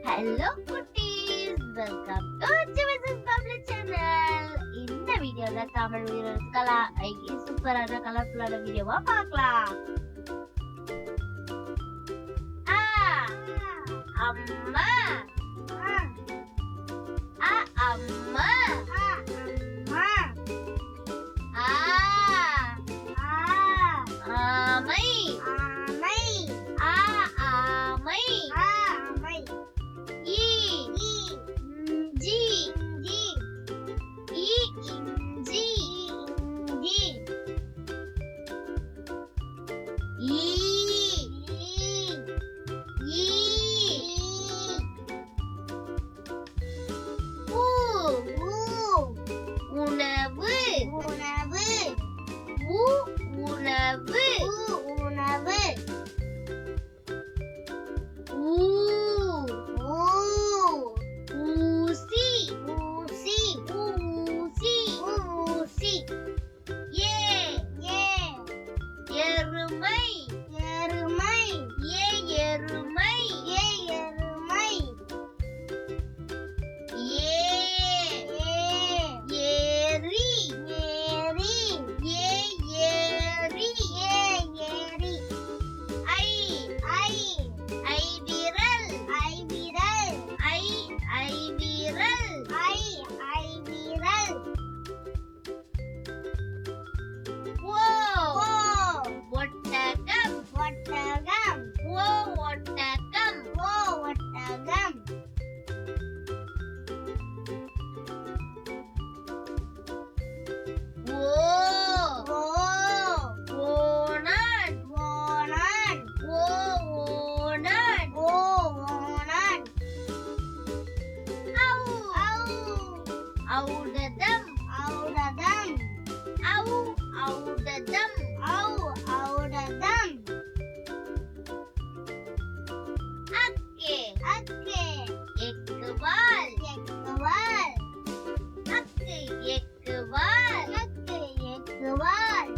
Hello குட்டீஸ், welcome to ஜிவிசஸ் public channel. இந்த வீடியோல தமிழ் வீரர் கலா சூப்பரான கலர்ஃபுல்லான வீடியோவா பார்க்கலாம். அம்மா அம்மா ஆமை ஆமை இஞ்சி இஞ்சி உணவு உணவு உணவு உணவு ஊசி ஊசி ஊசி ஊசி எருமை எருமை எருமை எருமை ஏரி ஏரி ஏரி ஏரி ஐவிரல் ஐவிரல் ஐவிரல் ஐவிரல் ஒட்டகம் ஒட்டகம் ஒட்டகம் ஒட்டகம் ஔடதம் ஔடதம் ஔடதம் ஔடதம் அக்கே அக்கே எக்குவால் எக்குவால் அக்கு எக்குவால் அக்கு எக்குவால்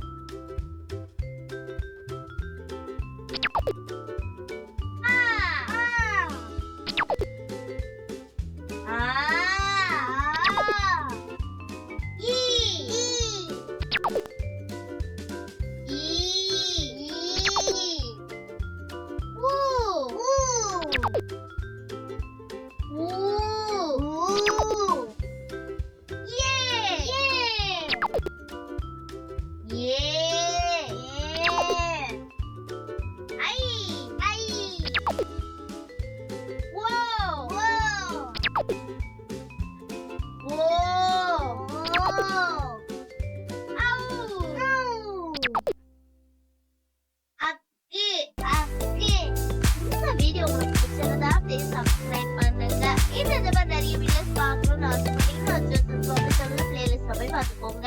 சப்ஸ்கிரைப் பண்ணுங்க. இந்த மாதிரி நிறைய வீடியோஸ் பார்க்கணும்னு ஆசைப்பட்டீங்கன்னா பிளேலிஸ்ட்ல போய் பார்த்துக்கோங்க.